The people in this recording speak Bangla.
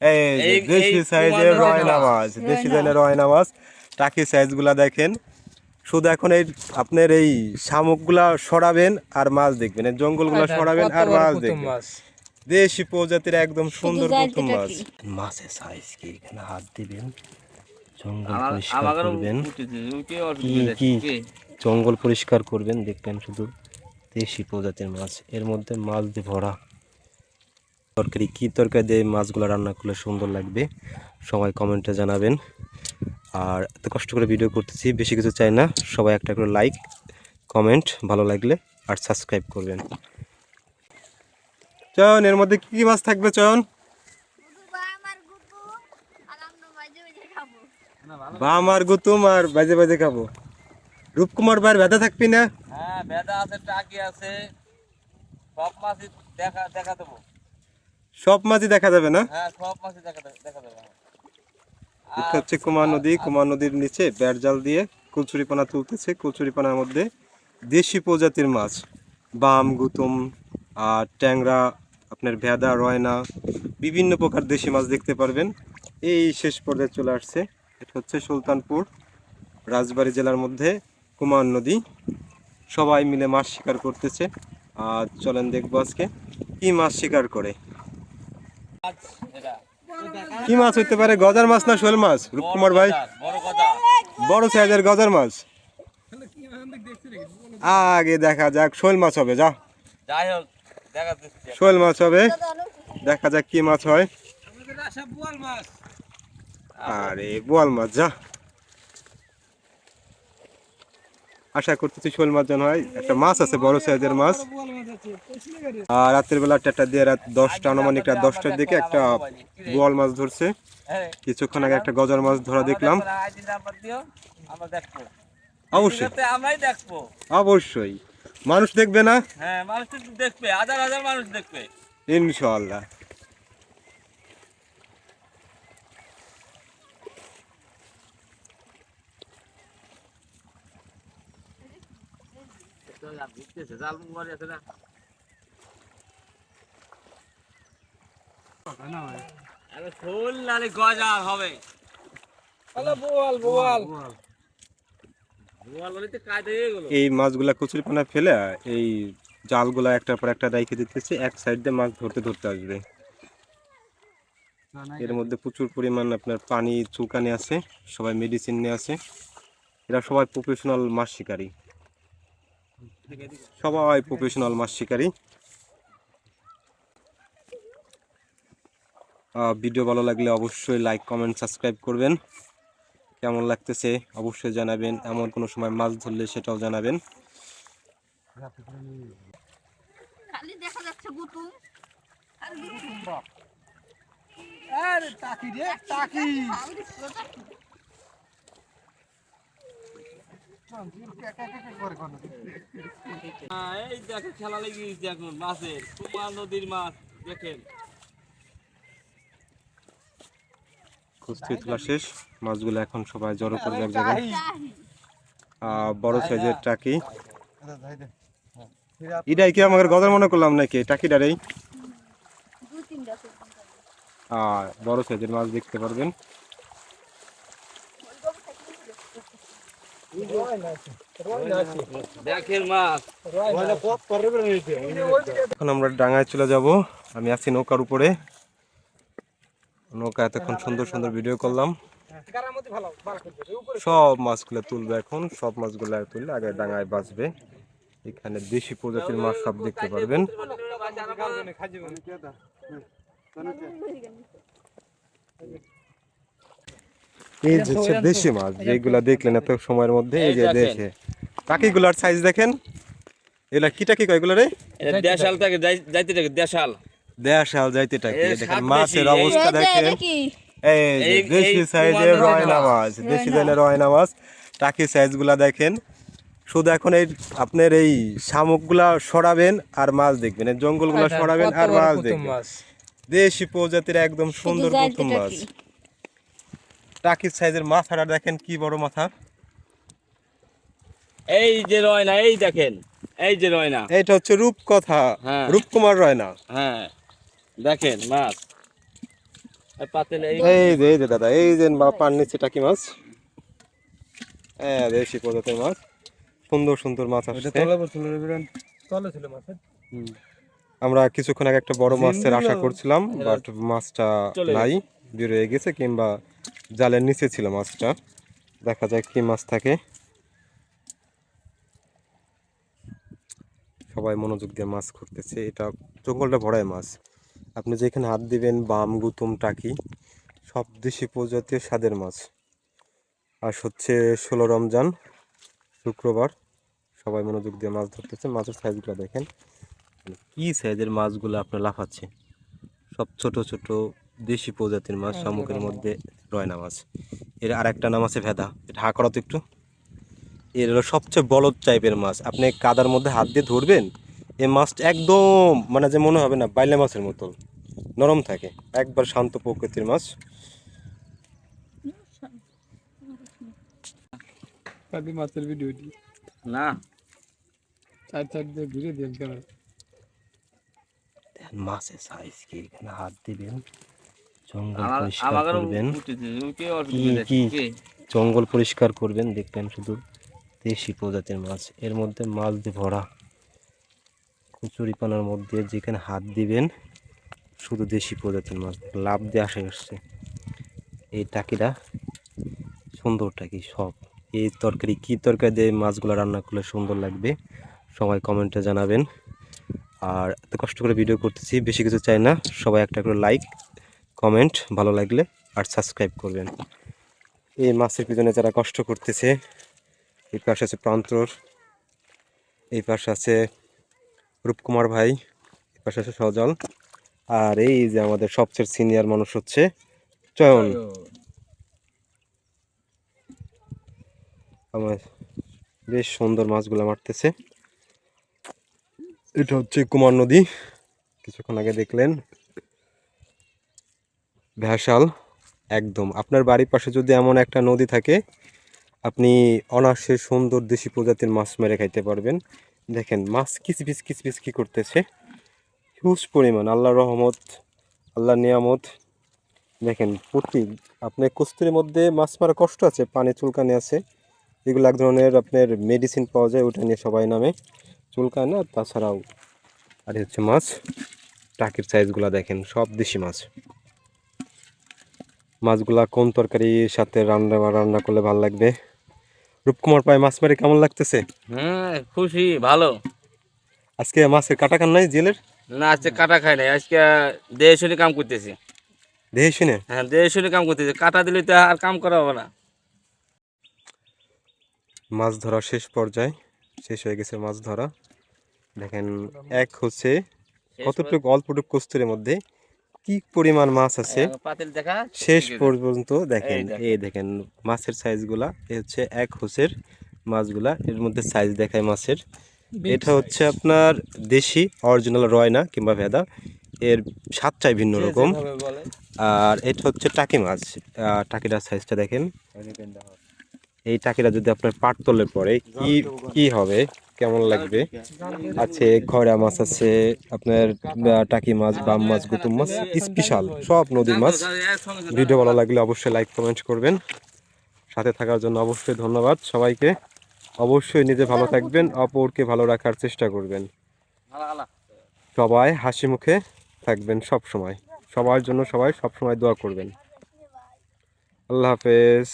এই দেশি সাইজের রয়না মাছ, দেশি সাইজের রয়না মাছ, টাকি সাইজগুলা দেখেন। শুধু এখন এই আপনার এই শামুকগুলা সরাবেন আর মাছ দেখবেন, এই জঙ্গলগুলা সরাবেন আর মাছ দেখবেন। দেশি প্রজাতির একদম সুন্দর প্রথম মাছ। মাছের সাইজ কি, এখানে হাত দিবেন, জঙ্গল পরিষ্কার করবেন, কি জঙ্গল পরিষ্কার করবেন, দেখবেন শুধু দেশি প্রজাতির মাছ। এর মধ্যে মাছ দিয়ে ভরা। তরকারি কি তরকারি দিয়ে মাছগুলো রান্না করলে সুন্দর লাগবে সবাই কমেন্টে জানাবেন। আর এত কষ্ট করে ভিডিও করতেছি, বেশি কিছু চাই না, সবাই একটা করে লাইক কমেন্ট ভালো লাগলে আর সাবস্ক্রাইব করবেন। চয়ন, এর মধ্যে কি কি মাছ থাকবে চয়ন? বাম আর গুতুম আর বাজে বাজে খাবো। রূপকুমার ভাইয়ের ভেদা থাকবি না? হ্যাঁ ভেদা আছে, টাকি আছে, সব মাছই দেখা দেবো। সব মাছই দেখা যাবে না? হ্যাঁ সব মাছই দেখা দেবো। এটা হচ্ছে কুমার নদী। কুমার নদীর নিচে ব্যাট জাল দিয়ে কচুরিপানা তুলতেছে। কচুরিপানার মধ্যে দেশি প্রজাতির মাছ, বাম, গুতুম আর ট্যাংরা, আপনার ভেদা, রয়না, বিভিন্ন প্রকার দেশি মাছ দেখতে পারবেন। এই শেষ পর্যায়ে চলে আসছে। এটা হচ্ছে সুলতানপুর রাজবাড়ী জেলার মধ্যে কুমার নদী। সবাই মিলে মাছ শিকার করতেছে। আর চলেন দেখবো আজকে কি মাছ শিকার করে। কি মাছ হইতে পারে? গজার মাছ না শোল মাছ রূপকুমার ভাই? বড় সাইজের গজার মাছ। আগে দেখা যাক, শোল মাছ হবে। যা, শোল মাছ হবে, দেখা যাক কি মাছ হয়। আরে বোয়াল মাছ, যা, আশা করতেছি শোল মাছ যেন হয়। একটা মাছ আছে বড় সাইজের মাছ। আর রাতের বেলা টেটা দিয়ে রাত 10টা, আনুমানিক রাত 10টার দিকে একটা বোয়াল মাছ ধরছে। কিছুক্ষণ আগে একটা গজার মাছ ধরা দেখলাম। অবশ্যই অবশ্যই মানুষ দেখবে না? হ্যাঁ মানুষ দেখবে, হাজার হাজার মানুষ দেখবে ইনশাআল্লাহ। এই মাছগুলা কচুরিপানা ফেলে এই জালগুলা একটার পর একটা রেখে দিতেছে, এক সাইড দিয়ে মাছ ধরতে ধরতে আসবে। এর মধ্যে প্রচুর পরিমাণ আপনার পানি চুলকানি আছে, সবাই মেডিসিন নিয়ে আছে। এরা সবাই প্রফেশনাল মাছ শিকারী, সবাই প্রফেশনাল মাছ শিকারী। ভিডিও ভালো লাগলে অবশ্যই লাইক কমেন্ট সাবস্ক্রাইব করবেন। কেমন লাগতেছে অবশ্যই জানাবেন। এমন কোনো সময় মাছ ধরলে সেটাও জানাবেন। খালি দেখা যাচ্ছে গুতুম আর গুতুম। আরে টাকি রে টাকি, এই দেখেন খেলা লেগে গেছে এখন মাছের, কুমার নদীর মাছ দেখেন। কুস্তি তোলা শেষ, মাছগুলো এখন সবাই জড়ো করবে এক জায়গায়। বড় সাইজের টাকি। এটাই কি আমাদের গজার মনে করলাম নাকি টাকিটারেই? বড় সাইজের মাছ দেখতে পারবেন। এখন আমরা ডাঙায় চলে যাব। আমি আছি নৌকার উপরে। নৌকা এতক্ষণ সুন্দর সুন্দর ভিডিও করলাম। সব মাছগুলো তুলবে এখন, সব মাছগুলো তুললে আগে ডাঙায় বাঁচবে। এখানে দেশি প্রজাতির মাছ সব দেখতে পারবেন। এই যে হচ্ছে দেশি মাছ যেগুলা দেখলেন এত সময়ের মধ্যে, এই যে দেশে টাকিগুলার সাইজ দেখেন। এগুলা কি টাকি কয় এগুলো রে? দেশাল থেকে যাইতে থাকে, দেশাল দেশাল যাইতে টাকি। দেখেন মাছের অবস্থা দেখেন। এই যে দেশি সাইজের রয়না মাছ, দেশি সাইজের রয়না মাছ, টাকি সাইজগুলা দেখেন। শুধু এখন এই আপনার এই শামুকগুলা সরাবেন আর মাছ দেখবেন, এই জঙ্গলগুলা সরাবেন আর মাছ দেখবেন। দেশি প্রজাতির একদম সুন্দর প্রথম মাছ। টাকির সাইজের মাথাটা দেখেন কি বড় মাথা। এই যে রয়না, এই দেখেন, এই যে রয়না, এইটা হচ্ছে রূপকথা, রূপকুমার রয়না। হ্যাঁ দেখেন মাছ, আর পাতিলে এই যে দাদা, এই যে পান নিচ্ছে টাকি মাছ। হ্যাঁ, দেশি প্রজাতির মাছ, সুন্দর সুন্দর মাছ আসছে। তলে ছিল মাছের। আমরা কিছুক্ষণ আগে একটা বড় মাছের আশা করছিলাম, বাট মাছটা নাই, বের হয়ে গেছে, কিংবা জালের নিচে ছিল মাছটা। দেখা যায় কি মাছ থাকে। সবাই মনোযোগ দিয়ে মাছ করতেছে। এটা জঙ্গলটা ভরায় মাছ। আপনি যেখানে হাত দিবেন, বাম, গুতুম, টাকি, সব দেশি প্রজাতির স্বাদের মাছ। আর হচ্ছে 16 রমজান, শুক্রবার। সবাই মনোযোগ দিয়ে মাছ ধরতেছে। মাছের সাইজগুলো দেখেন, কি সাইজের মাছগুলো আপনার লাফাচ্ছে। সব ছোট ছোট দেশি প্রজাতির মাছ, শামুকের মধ্যে রয়না মাছ। এর আর একটা নাম আছে ভেদা। এটা হা করো তো একটু। এর হলো সবচেয়ে বলদ টাইপের মাছ। আপনি কাদার মধ্যে হাত দিয়ে ধরবেন, এই মাছটা একদম মানে যে মনে হবে না বাইলা মাছের মতো নরম থাকে, একবার শান্ত প্রকৃতির মাছ। কাদি মাছের ভিডিওটি না চার দিয়ে ঘুরে দিন ক্যামেরা। মাছের সাইজ কি, এখানে হাত দিবেন, জঙ্গল আমার পরিষ্কার আমারও করবেন, উঠেছে কে কি অসুবিধা কি কি জঙ্গল পরিষ্কার করবেন, দেখবেন শুধু দেশি প্রজাতির মাছ। এর মধ্যে মাছ দিয়ে ভরা, কচুরিপানার মধ্যে যেখানে হাত দিবেন শুধু দেশি প্রজাতির মাছ। লাভ দিয়ে আসছে এই টাকিটা, সুন্দর টাকি সব। এই তরকারি কি তরকারি দিয়ে এই মাছগুলো রান্না করলে সুন্দর লাগবে, সবাই কমেন্টে জানাবেন। আর এত কষ্ট করে ভিডিও করতেছি, বেশি কিছু চাই না, সবাই একটা করে লাইক, কমেন্ট, ভালো লাগলে আর সাবস্ক্রাইব করবেন। এই মাছের পিছনে যারা কষ্ট করতেছে, এই পাশে আছে প্রান্তর, এই পাশে আছে রূপকুমার ভাই, এই পাশে আছে সজল, আর এই যে আমাদের সবচেয়ে সিনিয়র মানুষ হচ্ছে চয়ন। আমার বেশ সুন্দর মাছগুলো মারতেছে। এটা হচ্ছে কুমার নদী, কিছুক্ষণ আগে দেখলেন, ভ্যাসাল একদম। আপনার বাড়ির পাশে যদি এমন একটা নদী থাকে, আপনি অনায়াসে সুন্দর দেশি প্রজাতির মাছ মেরে খাইতে পারবেন। দেখেন মাছ কিচপিচ কিচপিচ কি করতেছে, হিউজ পরিমাণ, আল্লাহর রহমত, আল্লাহর নিয়ামত। দেখেন প্রতি আপনার কস্তুরির মধ্যে মাছ মারা কষ্ট আছে, পানি চুলকানি আছে, এগুলো এক ধরনের আপনার মেডিসিন পাওয়া যায়, ওটা নিয়ে সবাই নামে, চুলকায় না। তাছাড়াও আর হচ্ছে মাছ, টাকির সাইজগুলো দেখেন, সব দেশি মাছ। মাছগুলা কোন তরকারির সাথে রান্না করলে ভালো লাগবে? রূপকুমার পায় মাছ মারে কেমন লাগতেছে? খুশি ভালো। আজকে মাছের কাটা কান নাই জেলের? না আজকে কাটা খাই নাই, আজকে দেহে শুনে কাম করতেছি। দেহে শুনে? হ্যাঁ দেহে শুনে কাম করতেছি, কাটা দিলে তো আর কাম করা হবে না। মাছ ধরা শেষ পর্যায়ে, শেষ হয়ে গেছে মাছ ধরা। দেখেন এক হচ্ছে কতটুকু অল্পটুকু কস্তুরের মধ্যে কি পরিমাণ মাছ আছে পাতিল দেখা শেষ পর্যন্ত। দেখেন এই এই দেখেন মাছের সাইজগুলা, এই হচ্ছে এক হোসের মাছগুলা, এর মধ্যে সাইজ দেখায় মাছের। এটা হচ্ছে আপনার দেশি অরিজিনাল রয়না কিংবা ভেদা, এর স্বাদটাই ভিন্ন রকম। আর এটা হচ্ছে টাকি মাছ, টাকিটার সাইজটা দেখেন। এই টাকিটা যদি আপনার পাট তলে পড়ে কি কি হবে, কেমন লাগবে। আছে খয়রা মাছ, আছে আপনার টাকি মাছ, বাম মাছ, গুতুম মাছ, স্পেশাল সব নদীর মাছ। ভিডিও ভালো লাগলে অবশ্যই লাইক কমেন্ট করবেন। সাথে থাকার জন্য অবশ্যই ধন্যবাদ সবাইকে। অবশ্যই নিজে ভালো থাকবেন, অপরকে ভালো রাখার চেষ্টা করবেন। সবাই হাসি মুখে থাকবেন সব সময়, সবার জন্য সবাই সব সময় দোয়া করবেন। আল্লাহ হাফেজ।